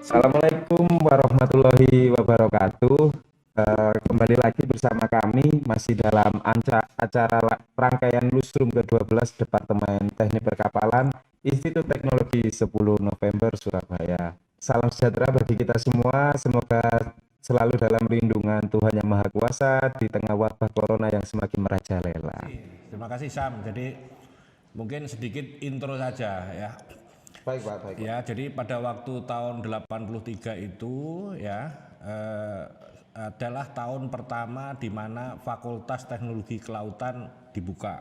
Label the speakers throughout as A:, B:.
A: Assalamualaikum warahmatullahi wabarakatuh. Kembali lagi bersama kami masih dalam acara rangkaian Lusrum ke-12 Departemen Teknik Perkapalan Institut Teknologi 10 November Surabaya. Salam sejahtera bagi kita semua, semoga selalu dalam lindungan Tuhan Yang Maha Kuasa di tengah wabah corona yang semakin merajalela.
B: Terima kasih Sam. Jadi mungkin sedikit intro saja ya.
A: Baik Pak, baik Pak.
B: Ya, jadi pada waktu tahun 83 itu ya adalah tahun pertama di mana Fakultas Teknologi Kelautan dibuka.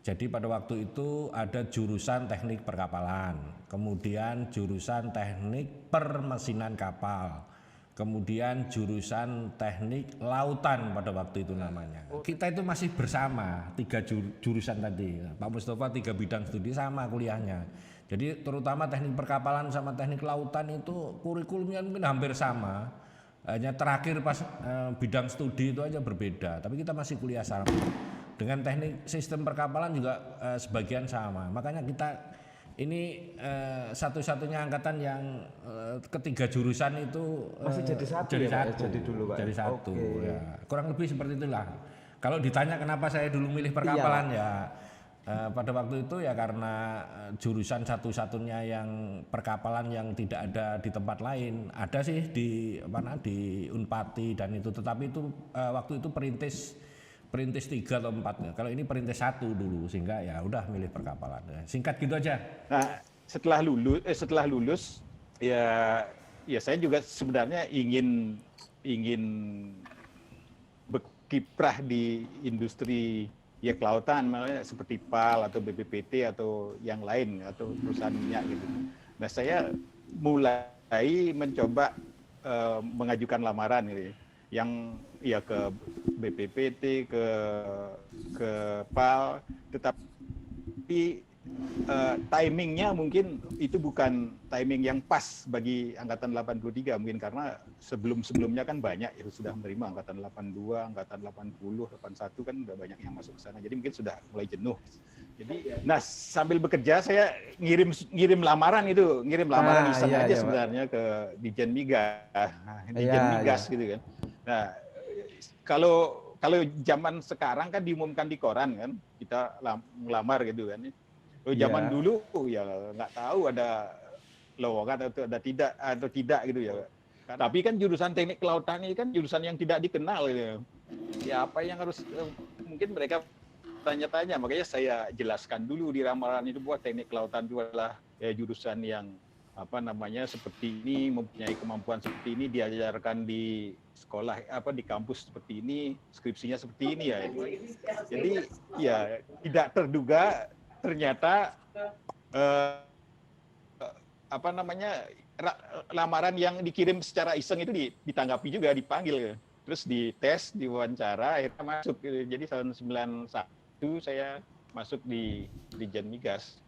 B: Jadi pada waktu itu ada jurusan teknik perkapalan, kemudian jurusan teknik permesinan kapal, kemudian jurusan teknik lautan pada waktu itu namanya. Kita itu masih bersama tiga jurusan tadi. Pak Mustafa 3 bidang studi sama kuliahnya. Jadi terutama teknik perkapalan sama teknik lautan itu kurikulumnya mungkin hampir sama. Hanya terakhir pas bidang studi itu aja berbeda, tapi kita masih kuliah sama. Dengan teknik sistem perkapalan juga sebagian sama. Makanya kita ini satu-satunya angkatan yang ketiga jurusan itu
A: Masih jadi satu
B: jadi
A: ya, Pak?
B: satu,
A: Jadi dulu, Pak.
B: jadi satu.
A: Oke.
B: Ya. Kurang lebih seperti itulah. Kalau ditanya kenapa saya dulu milih perkapalan ya pada waktu itu ya karena jurusan satu-satunya yang perkapalan yang tidak ada di tempat lain. Ada sih di di Unpati dan itu, tetapi itu waktu itu perintis 3 atau 4. Kalau ini perintis 1 dulu, sehingga ya udah milih perkapalan. Singkat gitu aja.
C: Nah, setelah lulus ya saya juga sebenarnya ingin berkiprah di industri ya kelautan, makanya seperti PAL atau BPPT atau yang lain atau perusahaan minyak gitu. Nah, saya mulai mencoba mengajukan lamaran gitu, yang ya ke BPPT, ke PAL, tetapi timingnya mungkin itu bukan timing yang pas bagi angkatan 83 mungkin, karena sebelumnya kan banyak yang sudah menerima, angkatan 82, angkatan 80, 81 kan udah banyak yang masuk ke sana. Jadi mungkin sudah mulai jenuh. Jadi nah sambil bekerja saya ngirim lamaran iseng aja sebenarnya ke Dijen Migas gitu kan. Nah, kalau zaman sekarang kan diumumkan di koran kan, kita ngelamar gitu kan. Kalau zaman dulu ya nggak tahu ada lowongan atau tidak gitu ya. Tapi kan jurusan teknik kelautan ini kan jurusan yang tidak dikenal gitu. Ya apa yang harus mungkin mereka tanya-tanya, makanya saya jelaskan dulu di lamaran itu bahwa teknik kelautan itu adalah jurusan yang seperti ini, mempunyai kemampuan seperti ini, diajarkan di sekolah di kampus seperti ini, skripsinya seperti ini ya. Jadi ya tidak terduga ternyata lamaran yang dikirim secara iseng itu ditanggapi juga, dipanggil, terus dites, diwawancara, akhirnya masuk. Jadi tahun 91 saya masuk di Dijen Migas.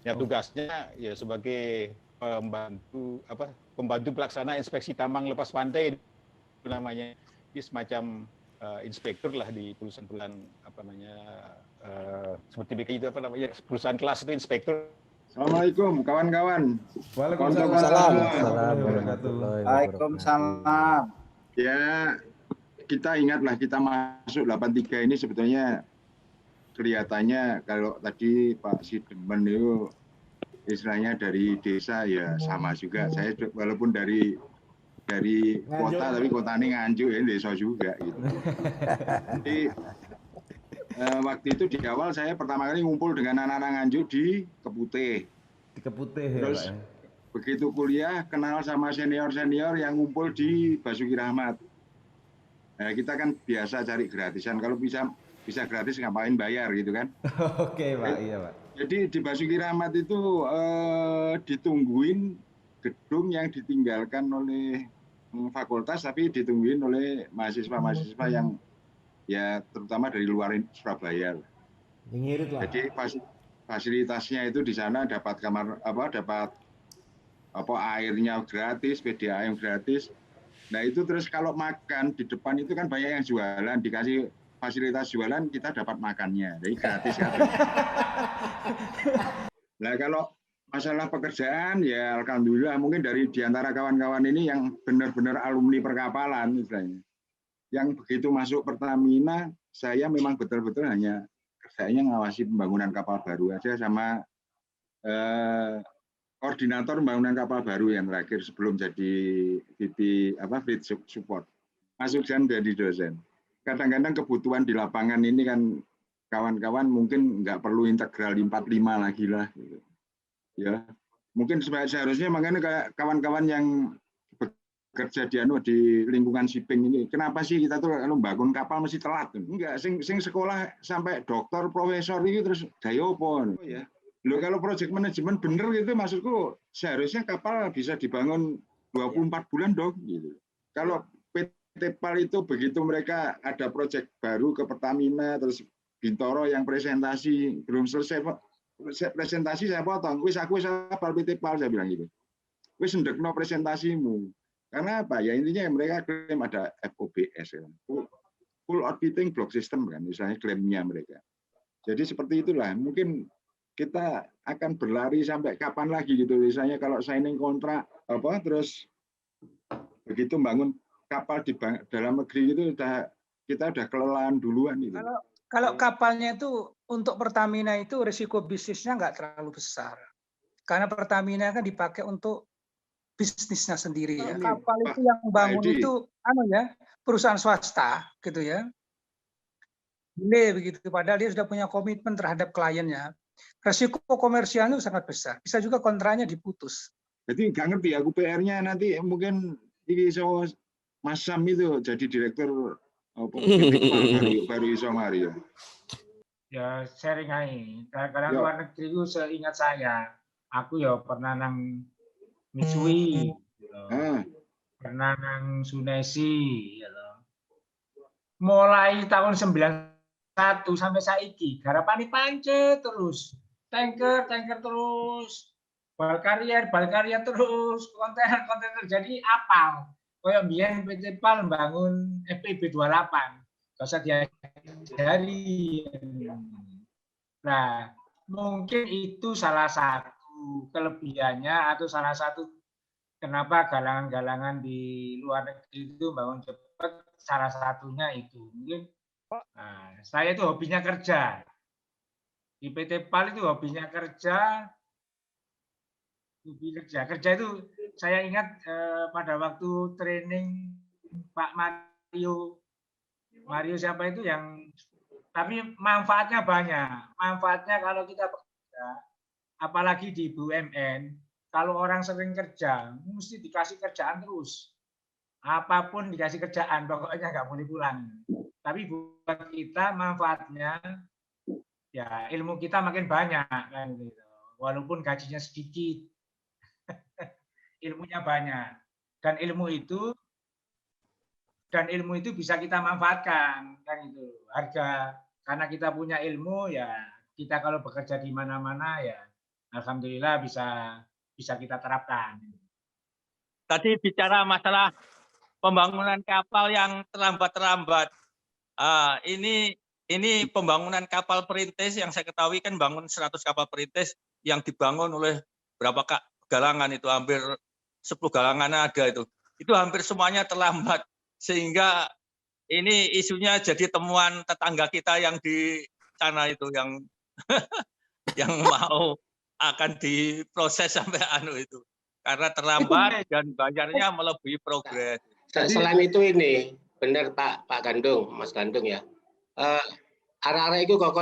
C: Ya tugasnya ya sebagai pembantu pelaksana inspeksi tambang lepas pantai itu namanya. Jadi semacam inspektur lah di perusahaan seperti begitu perusahaan kelas itu inspektur.
D: Assalamualaikum kawan-kawan.
A: Waalaikumsalam.
E: Waalaikumsalam.
D: Ya, kita ingatlah kita masuk 83 ini sebetulnya kelihatannya kalau tadi Pak Sidemen itu istilahnya dari desa ya sama juga. Saya walaupun dari kota tapi kota ini Nganjuk ya desa juga gitu. Jadi waktu itu di awal saya pertama kali ngumpul dengan anak-anak Nganjuk di Keputih.
A: Di Keputih ya,
D: Terus
A: Pak.
D: Begitu kuliah kenal sama senior-senior yang ngumpul di Basuki Rahmat. Nah, kita kan biasa cari gratisan. Kalau bisa gratis ngapain bayar gitu kan?
A: Oke, Pak. Iya, Pak.
D: Jadi di Basuki Rahmat itu ditungguin gedung yang ditinggalkan oleh fakultas, tapi ditungguin oleh mahasiswa-mahasiswa yang ya terutama dari luar Surabaya.
A: Ngirit lah.
D: Jadi fasilitasnya itu di sana dapat dapat airnya gratis, PDA yang gratis. Nah itu terus kalau makan di depan itu kan banyak yang jualan, dikasih fasilitas jualan, kita dapat makannya, jadi gratis kan. Nah masalah pekerjaan ya alhamdulillah mungkin dari diantara kawan-kawan ini yang benar-benar alumni perkapalan misalnya. Yang begitu masuk Pertamina, saya memang betul-betul hanya kerjanya ngawasi pembangunan kapal baru aja sama koordinator pembangunan kapal baru yang terakhir sebelum jadi fleet support. Masuk dan jadi dosen. Kadang-kadang kebutuhan di lapangan ini kan kawan-kawan mungkin nggak perlu integral 45 lagi lah. Gitu. Ya, mungkin seharusnya makanya kayak kawan-kawan yang bekerja di lingkungan shipping ini, kenapa sih kita tuh kalau bangun kapal mesti telat? Enggak, sing sekolah sampai doktor, profesor ini terus dayopo. Oh ya. Loh, kalau project management bener gitu maksudku seharusnya kapal bisa dibangun 24 bulan dong gitu. Kalau PT PAL itu begitu mereka ada project baru ke Pertamina terus Bintoro yang presentasi belum selesai presentasi saya potong, aku hafal PT PAL saya bilang gitu. Wis ndekno presentasimu. Karena apa? Ya intinya mereka klaim ada FOBS ya. Full outfitting block system kan misalnya klaimnya mereka. Jadi seperti itulah. Mungkin kita akan berlari sampai kapan lagi gitu. Misalnya kalau signing kontrak terus begitu bangun kapal di dalam negeri itu kita udah kelelahan duluan gitu.
E: Kalau kapalnya itu untuk Pertamina itu risiko bisnisnya nggak terlalu besar. Karena Pertamina kan dipakai untuk bisnisnya sendiri ya. Kapal itu yang bangun itu perusahaan swasta gitu ya. Delay begitu padahal dia sudah punya komitmen terhadap kliennya. Risiko komersialnya sangat besar. Bisa juga kontraknya diputus.
D: Jadi nggak ngerti aku PR-nya nanti mungkin Mas Sam itu jadi direktur baru iso mari ya.
F: Ya sharing aja. Kadang luar negeri itu seingat saya, aku ya pernah nang Mitsui, pernah nang Tsuneishi, mulai tahun 91 sampai saiki, garapani pancet terus, tanker terus, bal karya terus, kontainer jadi apal. Kayak biyen PT PAL membangun FPB 28, gak usah diajari. Nah, mungkin itu salah satu kelebihannya atau salah satu kenapa galangan-galangan di luar negeri itu bangun cepat, salah satunya itu. Mungkin saya itu hobinya kerja. Di PT PAL itu hobinya kerja. Kerja itu saya ingat pada waktu training Pak Mario siapa itu yang tapi manfaatnya banyak. Manfaatnya kalau kita bekerja, apalagi di BUMN, kalau orang sering kerja, mesti dikasih kerjaan terus. Apapun dikasih kerjaan, pokoknya nggak boleh pulang. Tapi buat kita manfaatnya, ya ilmu kita makin banyak kan gitu. Walaupun gajinya sedikit. Ilmunya banyak dan ilmu itu bisa kita manfaatkan kan itu karena kita punya ilmu ya kita kalau bekerja di mana-mana ya alhamdulillah bisa kita terapkan.
G: Tadi bicara masalah pembangunan kapal yang terlambat. Ini pembangunan kapal perintis yang saya ketahui kan bangun 100 kapal perintis yang dibangun oleh berapa galangan itu hampir 10 galangan ada itu hampir semuanya terlambat sehingga ini isunya jadi temuan tetangga kita yang di sana itu yang yang mau akan diproses sampai itu karena terlambat dan bayarnya melebihi progres.
H: Selain itu ini benar Pak Gandung, Mas Gandung ya. Arek-arek itu kok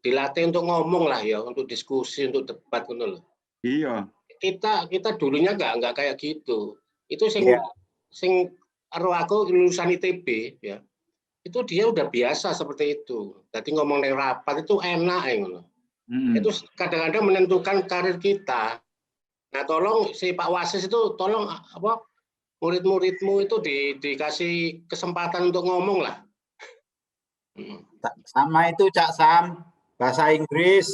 H: dilatih untuk ngomong lah ya, untuk diskusi, untuk debat gitu loh.
D: Iya.
H: Kita dulunya nggak kayak gitu. Itu sing aku lulusan ITB ya. Itu dia udah biasa seperti itu. Jadi ngomong neng rapat itu enak ya gitu. Itu kadang-kadang menentukan karir kita. Nah, tolong si Pak Wasis itu tolong murid-muridmu itu dikasih kesempatan untuk ngomong lah.
I: Sama itu Cak Sam, bahasa Inggris.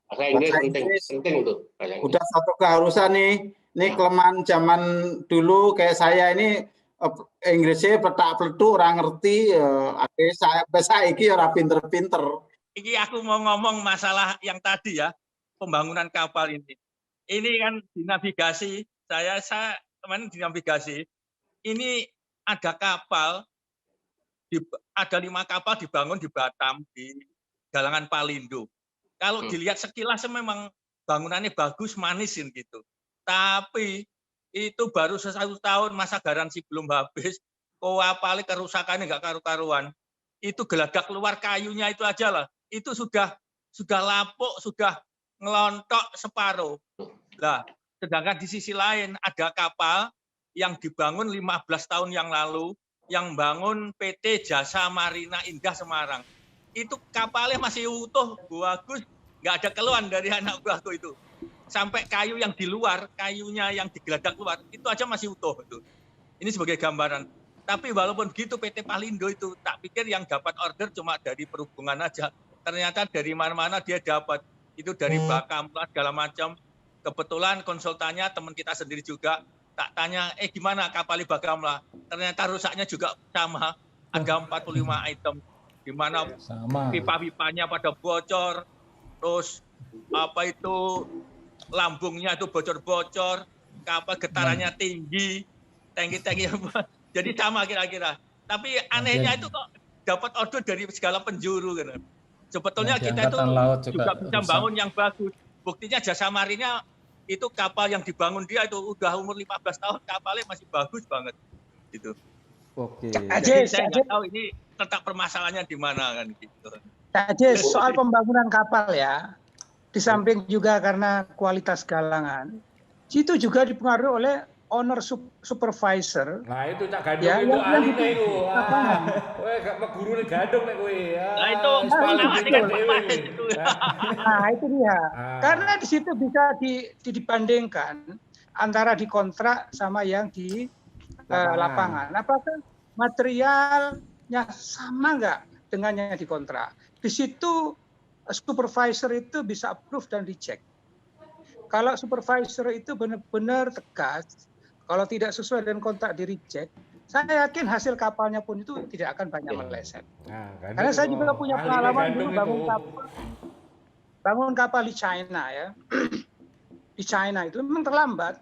H: Bahasa Inggris penting itu.
I: Udah satu keharusan nih. Ini kelemahan zaman dulu kayak saya ini Inggrisnya petak-petuk orang ngerti. Akhirnya saya bahasa iki ora pinter-pinter.
G: Iki aku mau ngomong masalah yang tadi ya. pembangunan kapal ini. Ini kan di navigasi, saya kemarin di navigasi, ini ada kapal, ada 5 kapal dibangun di Batam, di Galangan Palindo. Kalau dilihat sekilas memang bangunannya bagus, manisin gitu. Tapi itu baru 1 tahun masa garansi belum habis, kapalnya kerusakannya nggak karu-karuan. Itu geladak keluar kayunya itu aja lah. Itu sudah lapuk, sudah ngelontok separuh. Nah, sedangkan di sisi lain ada kapal yang dibangun 15 tahun yang lalu, yang bangun PT Jasa Marina Indah Semarang. Itu kapalnya masih utuh, bagus, nggak ada keluhan dari anak buahku itu. Sampai kayu yang di luar, kayunya yang digeladak keluar, itu aja masih utuh. Itu. Ini sebagai gambaran. Tapi walaupun begitu PT Palindo itu, tak pikir yang dapat order cuma dari perhubungan aja. Ternyata dari mana-mana dia dapat. Itu dari Bakamla, segala macam. Kebetulan konsultannya teman kita sendiri juga. Tak tanya, gimana kapal Bakamla? Ternyata rusaknya juga sama. Ada 45 item. Di mana pipa-pipanya pada bocor. Terus lambungnya itu bocor-bocor. Kapal getarannya tinggi. Tangki-tangki jadi sama kira-kira. Tapi anehnya itu kok dapat order dari segala penjuru. Gitu. Sebetulnya kita itu juga bisa bangun yang bagus. Buktinya Jasa Marina itu kapal yang dibangun dia itu udah umur 15 tahun, kapalnya masih bagus banget. Gitu.
A: Oke.
G: Jadi saya nggak tahu ini letak permasalahannya di mana kan gitu.
E: Jadi soal pembangunan kapal ya, di samping juga karena kualitas galangan, itu juga dipengaruhi oleh owner supervisor.
B: Nah itu Cak Gandung ya, itu ahlinya itu. Kowe gak guru nih Gandung nih kowe ya.
G: Nah itu
E: Nah itu dia. Karena di situ bisa dibandingkan antara di kontrak sama yang di lapangan. Apakah materialnya sama nggak dengan yang di kontrak? Di situ supervisor itu bisa approve dan reject. Kalau supervisor itu benar-benar tegas, kalau tidak sesuai dengan kontrak di reject, saya yakin hasil kapalnya pun itu tidak akan banyak meleset. Karena saya juga punya pengalaman dulu bangun kapal di China ya. Di China itu memang terlambat.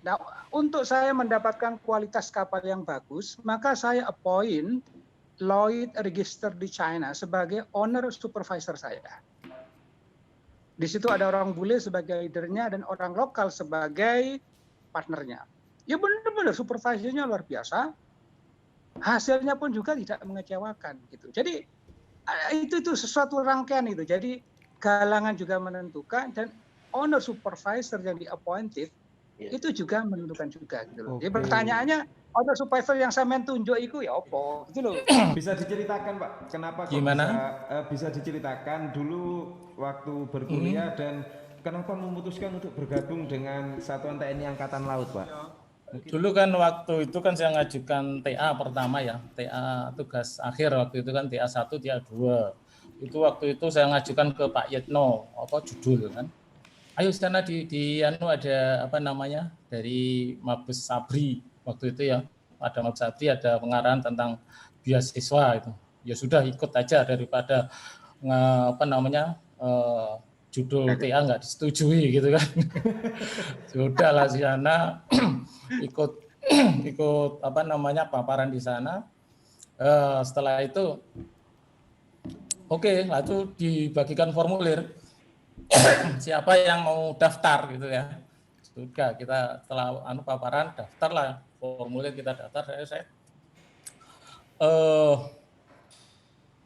E: Nah, untuk saya mendapatkan kualitas kapal yang bagus, maka saya appoint Lloyd Register di China sebagai owner supervisor saya. Di situ ada orang bule sebagai leadernya dan orang lokal sebagai partnernya. Ya benar-benar supervisornya luar biasa. Hasilnya pun juga tidak mengecewakan gitu. Jadi itu sesuatu rangkaian itu. Jadi galangan juga menentukan dan owner supervisor yang di-appointed itu juga menentukan juga gitu loh. Jadi pertanyaannya owner supervisor yang saya tunjuk itu ya apa gitu loh.
A: Bisa diceritakan Pak, kenapa kok bisa diceritakan dulu waktu berkuliah dan kenapa memutuskan untuk bergabung dengan Satuan TNI Angkatan Laut Pak?
J: Dulu kan waktu itu kan saya ngajukan TA pertama ya, TA tugas akhir waktu itu kan TA 1, TA 2. Itu waktu itu saya ngajukan ke Pak Yetno, judul kan. Ayo sana di ada dari Mabes Sabri waktu itu ya. Ada Mabes Sabri ada pengarahan tentang beasiswa itu. Ya sudah ikut aja daripada judul TA nggak disetujui gitu kan. Sudahlah di sana ikut paparan di sana. Setelah itu lalu dibagikan formulir siapa yang mau daftar gitu ya. Sudah kita setelah paparan daftarlah formulir, kita daftar. Saya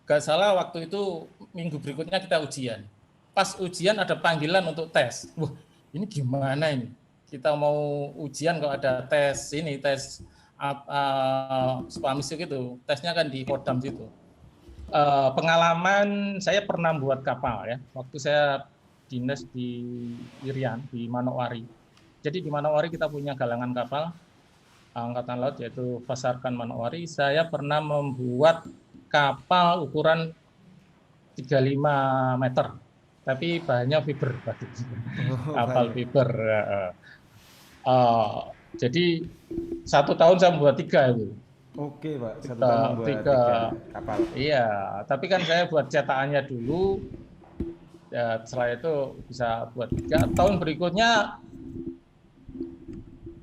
J: nggak salah waktu itu minggu berikutnya kita ujian. Pas ujian ada panggilan untuk tes. Wah, ini gimana ini? Kita mau ujian kalau ada tes Spamis gitu. Tesnya kan di Kodam situ. Pengalaman saya pernah buat kapal ya. Waktu saya dinas di Irian di Manokwari. Jadi di Manokwari kita punya galangan kapal Angkatan Laut yaitu Pasarkan Manokwari. Saya pernah membuat kapal ukuran 35 meter. Tapi bahannya fiber, kapal fiber. Jadi 1 tahun saya membuat 3 itu.
A: Oke Pak, 1 tahun membuat 3 kapal.
J: Iya, tapi kan saya buat cetakannya dulu. Ya, setelah itu bisa buat 3. Tahun berikutnya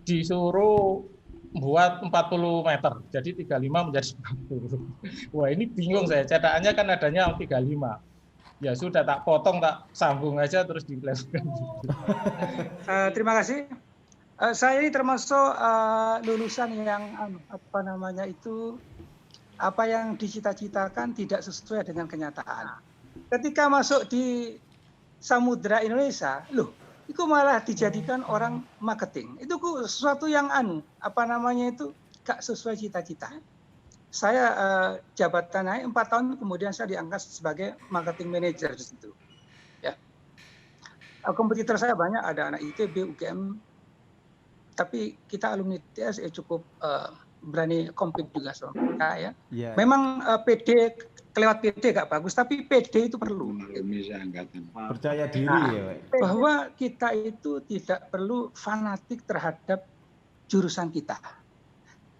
J: disuruh buat 40 meter, jadi 35 menjadi 40. Wah, ini bingung saya, cetakannya kan adanya 35. Ya sudah, tak potong, tak sambung aja terus dilempar.
E: Terima kasih. Saya ini termasuk lulusan yang apa yang dicita-citakan tidak sesuai dengan kenyataan. Ketika masuk di Samudra Indonesia, loh, itu malah dijadikan orang marketing. Itu sesuatu yang gak sesuai cita-cita. Saya jabatan naik 4 tahun kemudian saya diangkat sebagai marketing manager di situ. Ya. Kompetitor saya banyak, ada anak ITB, UGM, tapi kita alumni ITS cukup berani compete juga sama mereka ya. Yeah. Memang PD kelewat PD gak bagus, tapi PD itu perlu.
A: Percaya diri ya, Pak.
E: Bahwa kita itu tidak perlu fanatik terhadap jurusan kita.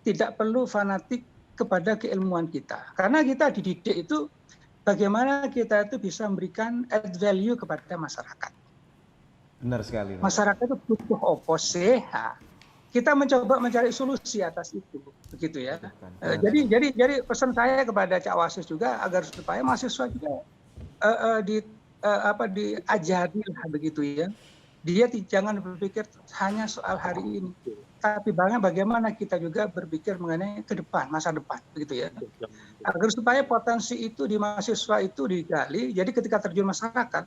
E: Tidak perlu fanatik kepada keilmuan kita. Karena kita dididik itu bagaimana kita itu bisa memberikan add value kepada masyarakat.
A: Benar sekali, Pak.
E: Masyarakat itu butuh opose. Kita mencoba mencari solusi atas itu, begitu ya. Jadi pesan saya kepada Cak Wasis juga agar supaya mahasiswa juga diajari lah begitu ya. Dia jangan berpikir hanya soal hari ini, tapi bagaimana kita juga berpikir mengenai ke depan, masa depan, begitu ya. Agar supaya potensi itu di mahasiswa itu digali. Jadi ketika terjun masyarakat,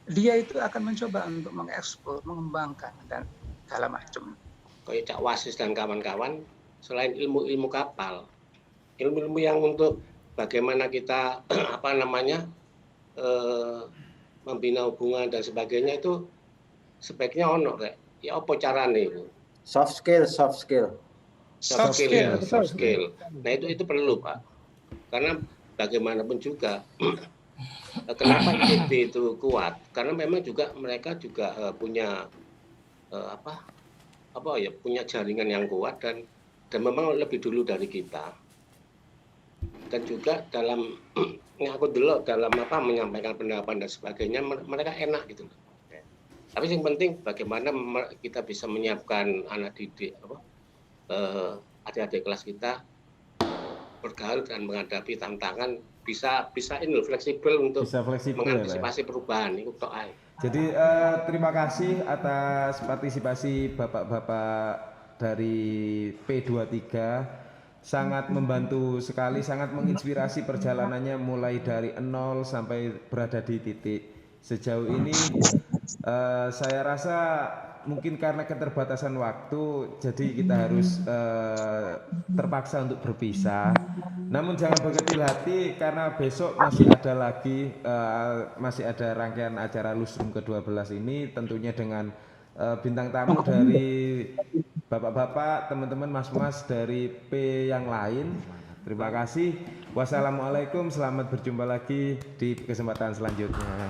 E: dia itu akan mencoba untuk mengeksplor, mengembangkan dan segala macam.
H: Kayak Cak Wasis dan kawan-kawan, selain ilmu kapal, ilmu-ilmu yang untuk bagaimana kita membina hubungan dan sebagainya itu sebaiknya kayak ya apa carane itu?
I: Soft skill.
H: Nah itu perlu, Pak. Karena bagaimanapun juga kenapa ITB itu kuat? Karena memang juga mereka juga punya punya jaringan yang kuat dan memang lebih dulu dari kita. Dan juga dalam menyampaikan pendapat dan sebagainya mereka enak gitu. Tapi yang penting bagaimana kita bisa menyiapkan anak didik adik-adik kelas kita bergaul dan menghadapi tantangan bisa fleksibel untuk mengantisipasi perubahan itu tok ae.
A: Jadi terima kasih atas partisipasi Bapak-bapak dari P23, sangat membantu sekali, sangat menginspirasi perjalanannya mulai dari 0 sampai berada di titik sejauh ini. Saya rasa mungkin karena keterbatasan waktu, jadi kita harus terpaksa untuk berpisah. Namun jangan berkecil hati karena besok masih ada lagi, masih ada rangkaian acara Lustrum ke-12 ini, tentunya dengan bintang tamu dari bapak-bapak, teman-teman, mas-mas dari P yang lain. Terima kasih. Wassalamualaikum, selamat berjumpa lagi di kesempatan selanjutnya.